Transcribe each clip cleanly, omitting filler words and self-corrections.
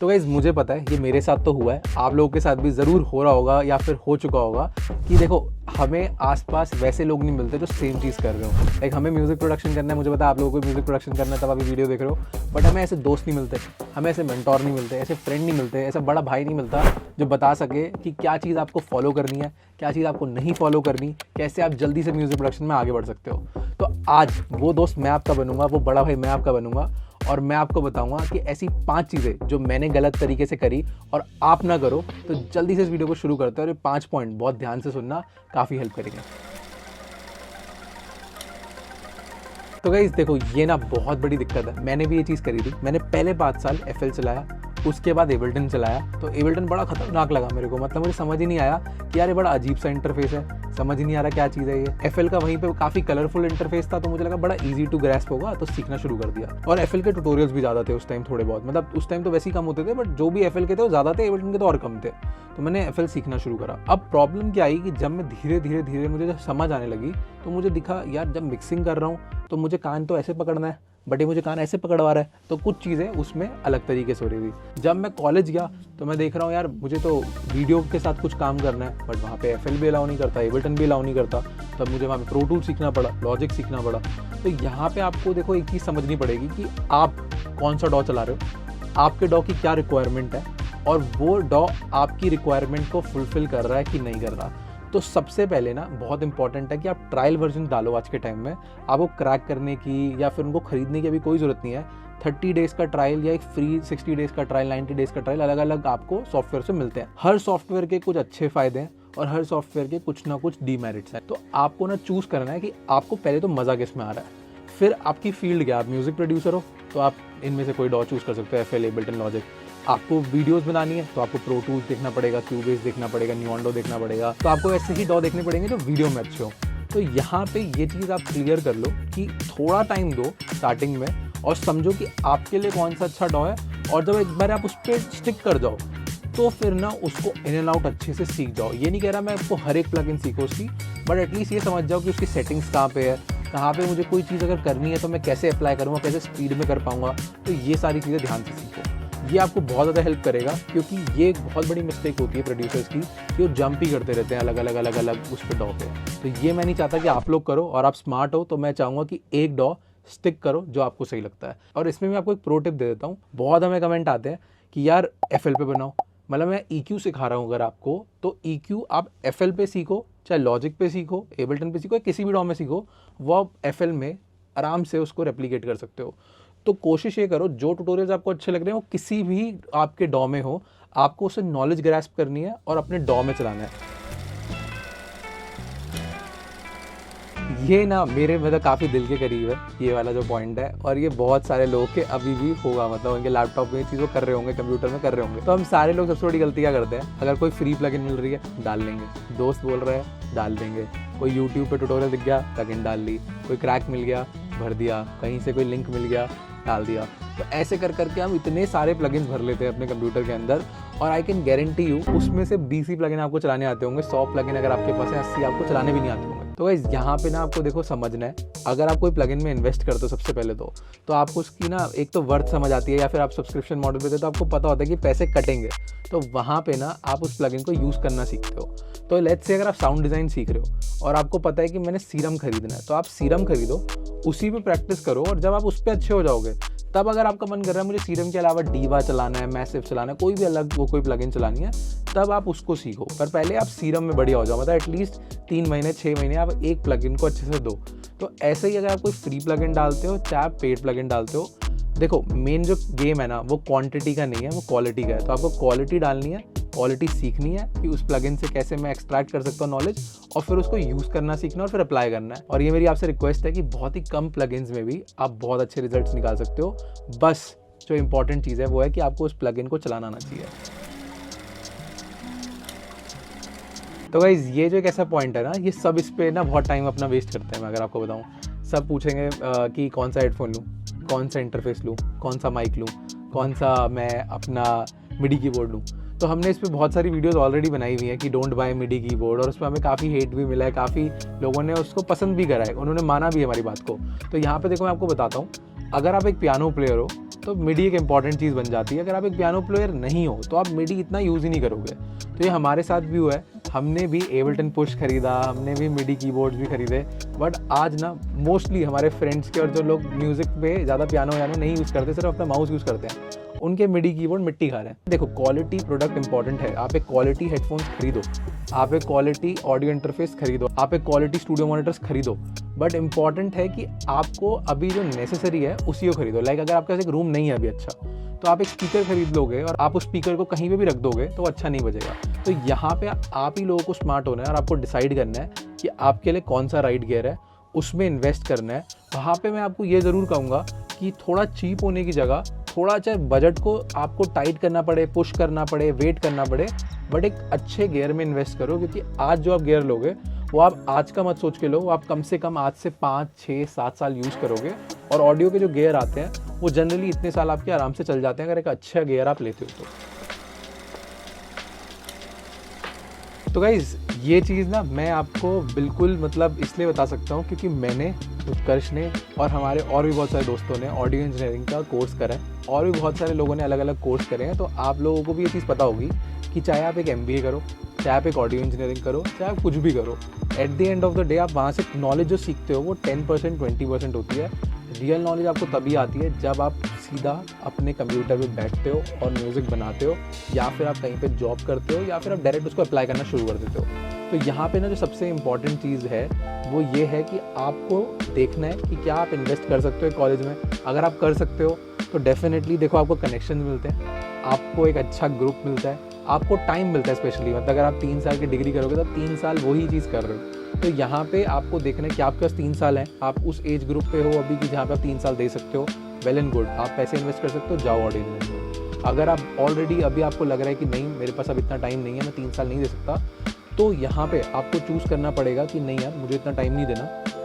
तो गाइस मुझे पता है ये मेरे साथ तो हुआ है, आप लोगों के साथ भी ज़रूर हो रहा होगा या फिर हो चुका होगा कि देखो हमें आसपास वैसे लोग नहीं मिलते जो सेम चीज़ कर रहे हो। लाइक हमें म्यूज़िक प्रोडक्शन करना है, मुझे पता है आप लोगों को म्यूज़िक प्रोडक्शन करना है तब अभी वीडियो देख रहे हो, बट हमें ऐसे दोस्त नहीं मिलते, हमें ऐसे मेंटोर नहीं मिलते, ऐसे फ्रेंड नहीं मिलते, ऐसा बड़ा भाई नहीं मिलता जो बता सके कि क्या चीज़ आपको फॉलो करनी है, क्या चीज़ आपको नहीं फॉलो करनी, कैसे आप जल्दी से म्यूज़िक प्रोडक्शन में आगे बढ़ सकते हो। तो आज वो दोस्त मैं आपका बनूंगा, वो बड़ा भाई मैं आपका बनूंगा और मैं आपको बताऊंगा कि ऐसी 5 चीज़ें जो मैंने गलत तरीके से करी और आप ना करो। तो जल्दी से इस वीडियो को शुरू करते हैं और ये 5 पॉइंट बहुत ध्यान से सुनना, काफ़ी हेल्प करेंगे। तो गाइस देखो ये ना बहुत बड़ी दिक्कत है, मैंने भी ये चीज़ करी थी। मैंने पहले 5 साल FL चलाया, उसके बाद एबल्टन चलाया। तो एबल्टन बड़ा खतरनाक लगा मेरे को, मतलब मुझे समझ ही नहीं आया कि यार ये बड़ा अजीब सा इंटरफेस है, समझ ही नहीं आ रहा क्या चीज़ है ये। FL का वहीं पे काफ़ी कलरफुल इंटरफेस था, तो मुझे लगा बड़ा इजी टू ग्रैस्प होगा, तो सीखना शुरू कर दिया। और FL के ट्यूटोरियल्स भी ज़्यादा थे उस टाइम, थोड़े बहुत, मतलब उस टाइम तो वैसे ही कम होते थे, बट जो भी FL के थे वो ज़्यादा थे, एबल्टन के तो और कम थे। तो मैंने FL सीखना शुरू करा। अब प्रॉब्लम क्या आई कि जब मैं धीरे धीरे मुझे जब समझ आने लगी तो मुझे दिखा यार जब मिक्सिंग कर रहा हूँ तो मुझे कान तो ऐसे पकड़ना है, बट ये मुझे कान ऐसे पकड़वा रहा है, तो कुछ चीज़ें उसमें अलग तरीके से हो रही थी। जब मैं कॉलेज गया तो मैं देख रहा हूँ यार मुझे तो वीडियो के साथ कुछ काम करना है, बट वहाँ पे FL भी अलाउ नहीं करता, एबल्टन भी अलाउ नहीं करता। तब मुझे वहाँ पे प्रो टूल सीखना पड़ा, लॉजिक सीखना पड़ा। तो यहाँ पे आपको देखो एक चीज़ समझनी पड़ेगी कि आप कौन सा डॉ चला रहे हो, आपके डॉ की क्या रिक्वायरमेंट है और वो डॉ आपकी रिक्वायरमेंट को फुलफिल कर रहा है कि नहीं कर रहा। तो सबसे पहले ना बहुत इंपॉर्टेंट है कि आप ट्रायल वर्जन डालो। आज के टाइम में आपको क्रैक करने की या फिर उनको खरीदने की अभी कोई ज़रूरत नहीं है। 30 डेज़ का ट्रायल या एक फ्री 60 डेज़ का ट्रायल, 90 डेज़ का ट्रायल अलग अलग आपको सॉफ्टवेयर से मिलते हैं। हर सॉफ्टवेयर के कुछ अच्छे फ़ायदे हैं और हर सॉफ्टवेयर के कुछ ना कुछ डीमेरिट्स हैं। तो आपको ना चूज़ करना है कि आपको पहले तो मज़ा किस में आ रहा है, फिर आपकी फील्ड क्या, आप म्यूज़िक प्रोड्यूसर हो तो आप इनमें से कोई डॉ चूज़ कर सकते हो, FL, एबल्टन, लॉजिक। आपको वीडियोस बनानी है तो आपको प्रो टूल्स देखना पड़ेगा, क्यूबेस देखना पड़ेगा, न्यूऑन्डो देखना पड़ेगा। तो आपको ऐसे ही डॉ देखने पड़ेंगे जो वीडियो में अच्छे हो। तो यहाँ पे ये चीज़ आप क्लियर कर लो कि थोड़ा टाइम दो स्टार्टिंग में और समझो कि आपके लिए कौन सा अच्छा डॉ है, और जब एक बार आप उस पर स्टिक कर जाओ तो फिर ना उसको इन एंड आउट अच्छे से सीख जाओ। ये नहीं कह रहा मैं आपको हर एक प्लगइन सीखो उसकी, बट एटलीस्ट ये समझ जाओ कि उसकी सेटिंग्स कहाँ पे है, कहाँ पे मुझे कोई चीज़ अगर करनी है तो मैं कैसे अप्लाई करूँगा, कैसे स्पीड में कर पाऊँगा। तो ये सारी चीज़ें ध्यान से सीखो, ये आपको बहुत ज़्यादा हेल्प करेगा। क्योंकि ये एक बहुत बड़ी मिस्टेक होती है प्रोड्यूसर्स की कि वो जंप ही करते रहते हैं अलग अलग उस पर डॉ पे। तो ये मैं नहीं चाहता कि आप लोग करो, और आप स्मार्ट हो तो मैं चाहूँगा कि एक डॉ स्टिक करो जो आपको सही लगता है। और इसमें मैं आपको एक प्रो टिप दे देता हूँ। बहुत हमें कमेंट आते हैं कि यार FL पे बनाओ, मतलब मैं EQ सिखा रहा हूँ अगर आपको, तो EQ आप FL पे सीखो, चाहे लॉजिक पे सीखो, एबल्टन पे सीखो, किसी भी डॉ में सीखो, वो आप FL में आराम से उसको रेप्लिकेट कर सकते हो। तो कोशिश ये करो जो ट्यूटोरियल्स आपको अच्छे लग रहे हैं वो किसी भी आपके डॉ में हो, आपको उसे नॉलेज ग्रैस्प करनी है और अपने डॉ में चलाना है। ये ना मेरे मतलब काफ़ी दिल के करीब है ये वाला जो पॉइंट है, और ये बहुत सारे लोगों के अभी भी होगा, मतलब उनके लैपटॉप में ये चीज़ वो कर रहे होंगे, कंप्यूटर में कर रहे होंगे। तो हम सारे लोग सबसे बड़ी गलती क्या करते हैं, अगर कोई फ्री प्लगइन मिल रही है डाल लेंगे, दोस्त बोल रहे हैं डाल देंगे, कोई यूट्यूब पे ट्यूटोरियल दिख गया प्लगइन डाल ली, कोई क्रैक मिल गया भर दिया, कहीं से कोई लिंक मिल गया डाल दिया। तो ऐसे कर करके हम इतने सारे प्लगइन्स भर लेते हैं अपने कंप्यूटर के अंदर, और आई कैन गारंटी यू उसमें से 20 ही प्लगइन आपको चलाने आते होंगे। 100 प्लगइन अगर आपके पास है, 80 आपको चलाने भी नहीं आते होंगे। तो गाइस यहाँ पे ना आपको देखो समझना है, अगर आप कोई प्लगइन में इन्वेस्ट करते हो सबसे पहले तो आपको उसकी ना एक तो वर्थ समझ आती है, या फिर आप सब्सक्रिप्शन मॉडल पे थे तो आपको पता होता है कि पैसे कटेंगे। तो वहाँ पे ना आप उस प्लगइन को यूज़ करना सीखते हो। तो लेट्स से अगर आप साउंड डिज़ाइन सीख रहे हो और आपको पता है कि मैंने सीरम खरीदना है, तो आप सीरम खरीदो, उसी पे प्रैक्टिस करो, और जब आप उस पर अच्छे हो जाओगे तब अगर आपका मन कर रहा है मुझे सीरम के अलावा डीवा चलाना है, मैसिव चलाना है, कोई भी अलग वो कोई प्लगइन चलानी है, तब आप उसको सीखो। पर पहले आप सीरम में बढ़िया हो जाओ, मतलब एटलीस्ट 3 महीने 6 महीने आप एक प्लगइन को अच्छे से दो। तो ऐसे ही अगर आप कोई फ्री प्लगइन डालते हो चाहे आप पेड प्लगइन डालते हो, देखो मेन जो गेम है ना वो क्वांटिटी का नहीं है, वो क्वालिटी का है। तो आपको क्वालिटी डालनी है, क्वालिटी सीखनी है कि उस प्लगइन से कैसे मैं एक्सट्रैक्ट कर सकता हूँ नॉलेज, और फिर उसको यूज़ करना सीखना और फिर अप्लाई करना है। और ये मेरी आपसे रिक्वेस्ट है कि बहुत ही कम प्लगइन्स में भी आप बहुत अच्छे रिजल्ट्स निकाल सकते हो। बस जो इंपॉर्टेंट चीज़ है वो है कि आपको उस प्लगइन को चलाना आना चाहिए। तो गाइज ये जो एक ऐसा पॉइंट है ना, ये सब इस पे ना बहुत टाइम अपना वेस्ट करते हैं। मैं अगर आपको बताऊँ, सब पूछेंगे कि कौन सा हेडफोन लूँ, कौन सा इंटरफेस लूँ, कौन सा माइक लूँ, कौन सा मैं अपना मिडी कीबोर्ड लूँ। तो हमने इस पे बहुत सारी वीडियोस ऑलरेडी बनाई हुई हैं कि डोंट बाय मिडी कीबोर्ड, और उस पर हमें काफ़ी हेट भी मिला है, काफ़ी लोगों ने उसको पसंद भी करा है, उन्होंने माना भी है हमारी बात को। तो यहाँ पे देखो मैं आपको बताता हूँ, अगर आप एक पियानो प्लेयर हो तो मिडी एक इंपॉर्टेंट चीज़ बन जाती है। अगर आप एक पियानो प्लेयर नहीं हो तो आप मिडी इतना यूज़ ही नहीं करोगे। तो ये हमारे साथ भी हुआ है, हमने भी एबल्टन पुश खरीदा, हमने भी मिडी कीबोर्ड्स भी खरीदे, बट आज ना मोस्टली हमारे फ्रेंड्स के और जो लोग म्यूज़िक पे ज़्यादा पियानो वानो नहीं यूज़ करते, सिर्फ अपना माउस यूज़ करते हैं, उनके मिडी कीबोर्ड मिट्टी खा रहे हैं। देखो, क्वालिटी प्रोडक्ट इंपॉर्टेंट है। आप एक क्वालिटी हेडफोन्स खरीदो, आप एक क्वालिटी ऑडियो इंटरफेस खरीदो, आप एक क्वालिटी स्टूडियो मॉनिटर्स खरीदो, बट इंपॉर्टेंट है कि आपको अभी जो नेसेसरी है उसी को खरीदो। लाइक अगर आपके पास एक रूम नहीं है अभी अच्छा, तो आप एक स्पीकर खरीद लोगे और आप उस स्पीकर को कहीं पे भी रख दोगे तो अच्छा नहीं बजेगा। तो यहाँ पे आप ही लोगों को स्मार्ट होना है और आपको डिसाइड करना है कि आपके लिए कौन सा राइट गियर है, उसमें इन्वेस्ट करना है। वहाँ पे मैं आपको ये ज़रूर कहूँगा कि थोड़ा चीप होने की जगह थोड़ा चाहे बजट को आपको टाइट करना पड़े, पुश करना पड़े, वेट करना पड़े, बट एक अच्छे गियर में इन्वेस्ट करो। क्योंकि आज जो आप गियर लोगे वो आप आज का मत सोच के लो, आप कम से कम आज से 5, 6, 7 साल यूज़ करोगे। और ऑडियो के जो गियर आते हैं वो जनरली इतने साल आपके आराम से चल जाते हैं अगर एक अच्छा गियर आप लेते हो तो गाइज़ ये चीज़ ना मैं आपको बिल्कुल मतलब इसलिए बता सकता हूँ क्योंकि मैंने, उत्कर्ष ने और हमारे और भी बहुत सारे दोस्तों ने ऑडियो इंजीनियरिंग का कोर्स करा है और भी बहुत सारे लोगों ने अलग अलग कोर्स करे हैं। तो आप लोगों को भी ये चीज़ पता होगी कि चाहे आप एक MBA करो, चाहे आप एक ऑडियो इंजीनियरिंग करो, चाहे आप कुछ भी करो, at the end of the day आप वहाँ से नॉलेज जो सीखते हो वो 10% 20% होती है। रियल नॉलेज आपको तभी आती है जब आप सीधा अपने कंप्यूटर पे बैठते हो और म्यूज़िक बनाते हो, या फिर आप कहीं पे जॉब करते हो, या फिर आप डायरेक्ट उसको अप्लाई करना शुरू कर देते हो। तो यहाँ पे ना जो सबसे इम्पॉर्टेंट चीज़ है वो ये है कि आपको देखना है कि क्या आप इन्वेस्ट कर सकते हो कॉलेज में। अगर आप कर सकते हो तो डेफिनेटली देखो, आपको कनेक्शन मिलते हैं, आपको एक अच्छा ग्रुप मिलता है, आपको टाइम मिलता है स्पेशली। मतलब अगर आप 3 साल की डिग्री करोगे तो 3 साल वही चीज़ कर रहे हो। तो यहाँ पे आपको देखना है कि आपके पास 3 साल हैं, आप उस एज ग्रुप पे हो अभी कि जहाँ पे आप 3 साल दे सकते हो, वेल एंड गुड, आप पैसे इन्वेस्ट कर सकते हो, जाओ ऑडियो इंजीनियरिंग। अगर आप ऑलरेडी अभी आपको लग रहा है कि नहीं मेरे पास अब इतना टाइम नहीं है, मैं 3 साल नहीं दे सकता, तो यहाँ पे आपको चूज़ करना पड़ेगा कि नहीं यार मुझे इतना टाइम नहीं देना,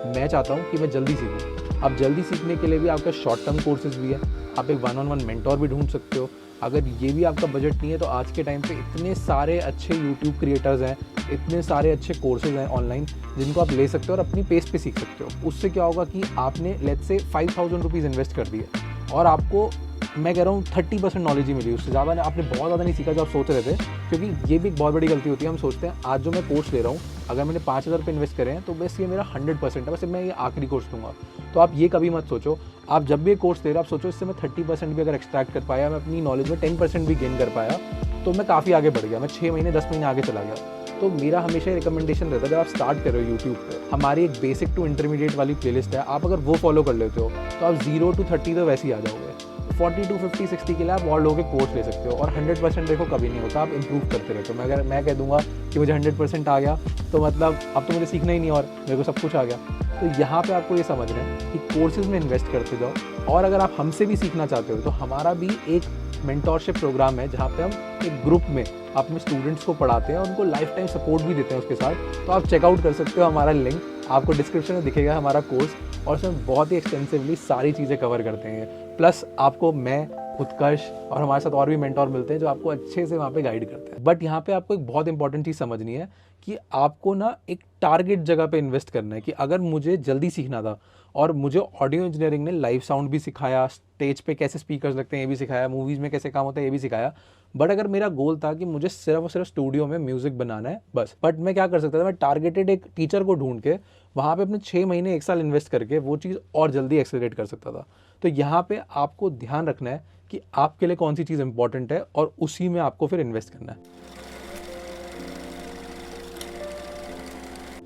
मैं चाहता हूँ कि मैं जल्दी सीखूँ। अब जल्दी सीखने के लिए भी आपका शॉर्ट टर्म कोर्सेज भी है, आप एक 1-on-1 मेंटोर भी ढूंढ सकते हो। अगर ये भी आपका बजट नहीं है तो आज के टाइम पे इतने सारे अच्छे यूट्यूब क्रिएटर्स हैं, इतने सारे अच्छे कोर्सेज हैं ऑनलाइन जिनको आप ले सकते हो और अपनी पेस पे सीख सकते हो। उससे क्या होगा कि आपने लेट्स से 5000 रुपीज़ इन्वेस्ट कर दिए और आपको मैं कह रहा हूँ 30% नॉलेज ही मिली, उससे ज़्यादा आपने बहुत ज़्यादा नहीं सीखा जो आप सोच रहे थे। क्योंकि ये भी एक बहुत बड़ी गलती होती है, हम सोचते हैं आज जो मैं कोर्स ले रहा हूँ अगर मैंने 5000 रुपये इन्वेस्ट करे हैं तो बस ये मेरा 100% है, बस मैं ये आखिरी कोर्स दूंगा। तो आप ये कभी मत सोचो। आप जब भी कोर्स ले रहे हो आप सोचो इससे मैं 30% भी अगर एक्सट्रैक्ट कर पाया, मैं अपनी नॉलेज में 10% भी गेन कर पाया तो मैं काफ़ी आगे बढ़ गया, मैं 6 महीने 10 महीने आगे चला गया। तो मेरा हमेशा रिकमेंडेशन रहता है जब आप स्टार्ट कर रहे हो यूट्यूब पे, हमारी एक बेसिक टू इंटरमीडिएट वाली प्लेलिस्ट है, आप अगर वो फॉलो कर लेते हो तो आप 0 to 30 तो वैसे ही आ जाओगे। 40 to 50, 60 के लिए आप और लोगों के कोर्स ले सकते हो। और 100% देखो कभी नहीं होता, आप इंप्रूव करते रहते हो। अगर मैं कह दूंगा कि मुझे 100% आ गया तो मतलब अब तो मुझे सीखना ही नहीं और मेरे को सब कुछ आ गया। तो यहाँ पे आपको ये समझना है कि कोर्सेज में इन्वेस्ट करते जाओ। और अगर आप हमसे भी सीखना चाहते हो तो हमारा भी एक मेंटोरशिप प्रोग्राम है जहाँ पे हम एक ग्रुप में अपने स्टूडेंट्स को पढ़ाते हैं और उनको लाइफ टाइम सपोर्ट भी देते हैं उसके साथ। तो आप चेकआउट कर सकते हो, हमारा लिंक आपको डिस्क्रिप्शन में दिखेगा, हमारा कोर्स, और उसमें बहुत ही एक्सटेंसिवली सारी चीज़ें कवर करते हैं। प्लस आपको मैं, उत्कर्ष और हमारे साथ और भी मेंटोर मिलते हैं जो आपको अच्छे से वहाँ पे गाइड करते हैं। बट यहाँ पे आपको एक बहुत इंपॉर्टेंट चीज़ समझनी है कि आपको ना एक टारगेट जगह पे इन्वेस्ट करना है। कि अगर मुझे जल्दी सीखना था और मुझे ऑडियो इंजीनियरिंग ने लाइव साउंड भी सिखाया, स्टेज पे कैसे स्पीकर्स लगते हैं ये भी सिखाया, मूवीज़ में कैसे काम होता है ये भी सिखाया, बट अगर मेरा गोल था कि मुझे सिर्फ और सिर्फ स्टूडियो में म्यूज़िक बनाना है बस, बट मैं क्या कर सकता था, मैं टारगेटेड एक टीचर को ढूंढ के वहाँ पे अपने 6 महीने 1 साल इन्वेस्ट करके वो चीज़ और जल्दी एक्सेलरेट कर सकता था। तो यहाँ पे आपको ध्यान रखना है कि आपके लिए कौन सी चीज़ इंपॉर्टेंट है और उसी में आपको फिर इन्वेस्ट करना है।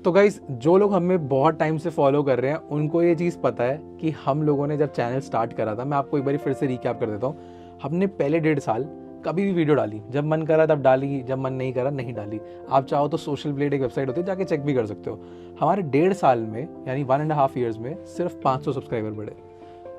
तो गाइज जो लोग हमें बहुत टाइम से फॉलो कर रहे हैं उनको ये चीज़ पता है कि हम लोगों ने जब चैनल स्टार्ट करा था, मैं आपको एक बार फिर से रिकैप कर देता हूँ, हमने पहले 1.5 साल कभी भी वीडियो डाली, जब मन करा तब डाली, जब मन नहीं करा नहीं डाली। आप चाहो तो सोशल ब्लेड एक वेबसाइट होती है, जाके चेक भी कर सकते हो। हमारे 1.5 साल में यानी 1.5 ईयर्स में सिर्फ 500 सब्सक्राइबर बढ़े।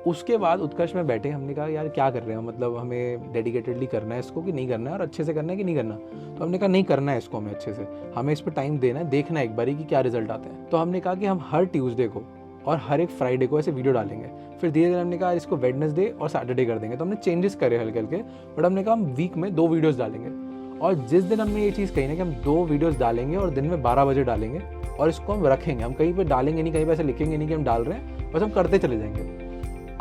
उसके बाद उत्कर्ष में बैठे, हमने कहा यार क्या कर रहे हैं, मतलब हमें डेडिकेटेडली करना है इसको कि नहीं करना है, और अच्छे से करना है कि नहीं करना। तो हमने कहा नहीं करना है इसको हमें अच्छे से, हमें इस पर टाइम देना है, देखना है एक बारी कि क्या रिजल्ट आते हैं। तो हमने कहा कि हम हर ट्यूसडे को और हर एक फ्राइडे को ऐसे वीडियो डालेंगे। फिर धीरे धीरे हमने कहा इसको वेडनेसडे और सैटरडे कर देंगे। तो हमने चेंजेस करे हल्के हल्के, बट हमने कहा हम वीक में 2 वीडियोस डालेंगे। और जिस दिन हमने ये चीज़ कही ना कि हम 2 वीडियोस डालेंगे और दिन में 12 बजे डालेंगे और इसको हम रखेंगे, हम कहीं पे डालेंगे नहीं, कहीं पे ऐसे लिखेंगे नहीं कि हम डाल रहे हैं, बस हम करते चले जाएंगे।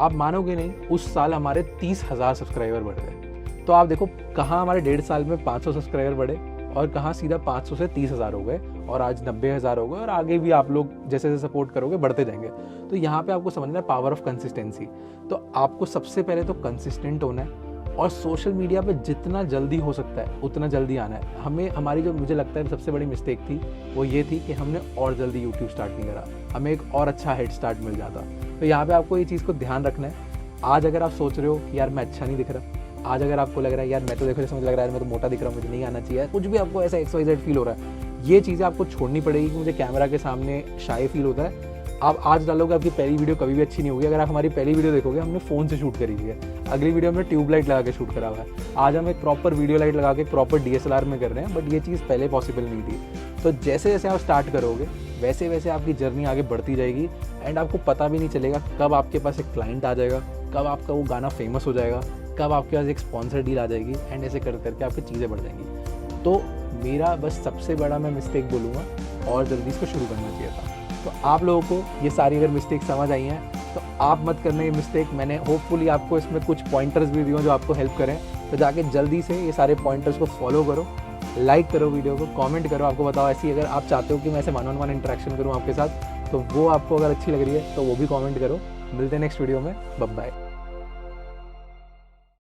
आप मानोगे नहीं, उस साल हमारे 30,000 सब्सक्राइबर बढ़ गए। तो आप देखो कहाँ हमारे 1.5 साल में 500 सब्सक्राइबर बढ़े और कहाँ सीधा 500 से 30,000 हो गए और आज 90,000 हो गए और आगे भी आप लोग जैसे जैसे सपोर्ट करोगे बढ़ते जाएंगे। तो यहाँ पे आपको समझना है पावर ऑफ कंसिस्टेंसी। तो आपको सबसे पहले तो कंसिस्टेंट होना है और सोशल मीडिया पे जितना जल्दी हो सकता है उतना जल्दी आना है। हमें हमारी जो मुझे लगता है सबसे बड़ी मिस्टेक थी वो ये थी कि हमने और जल्दी यूट्यूब स्टार्ट नहीं करा, हमें एक और अच्छा हेड स्टार्ट मिल जाता। तो यहाँ पे आपको ये चीज़ को ध्यान रखना है। आज अगर आप सोच रहे हो कि यार मैं अच्छा नहीं दिख रहा, आज अगर आपको लग रहा है यार मैं तो देखो जैसे मुझे लग रहा है मैं तो मोटा दिख रहा हूँ, मुझे नहीं आना चाहिए, कुछ भी आपको ऐसा XYZ फील हो रहा है, ये चीज़ें आपको छोड़नी पड़ेगी कि मुझे कैमरा के सामने शाय फील होता है। आप आज डालोगे, आपकी पहली वीडियो कभी भी अच्छी नहीं होगी। अगर आप हमारी पहली वीडियो देखोगे, हमने फ़ोन से शूट करी हुई है, अगली वीडियो हमने ट्यूबलाइट लगा के शूट करा हुआ है, आज हम एक प्रॉपर वीडियो लाइट लगा के प्रॉपर DSLR में कर रहे हैं, बट ये चीज़ पहले पॉसिबल नहीं थी। तो जैसे जैसे आप स्टार्ट करोगे वैसे वैसे आपकी जर्नी आगे बढ़ती जाएगी एंड आपको पता भी नहीं चलेगा कब आपके पास एक क्लाइंट आ जाएगा, कब आपका वो गाना फेमस हो जाएगा, कब आपके पास एक स्पॉन्सर डील आ जाएगी एंड ऐसे कर करके आपकी चीज़ें बढ़ जाएंगी। तो मेरा बस सबसे बड़ा मैं मिस्टेक बोलूँगा और जल्दी इसको शुरू करना चाहिए था। तो आप लोगों को ये सारी अगर मिस्टेक समझ आई हैं तो आप मत करना ये मिस्टेक। मैंने होपफुली आपको इसमें कुछ पॉइंटर्स भी दिए जो आपको हेल्प करें। तो जाके जल्दी से ये सारे पॉइंटर्स को फॉलो करो, लाइक करो वीडियो को, कमेंट करो। आपको बताओ ऐसी अगर आप चाहते हो कि मैं ऐसे 1-on-1 इंटरेक्शन करूँ आपके साथ, तो वो आपको अगर अच्छी लग रही है तो वो भी कमेंट करो। मिलते हैं नेक्स्ट वीडियो में, बाय बाय।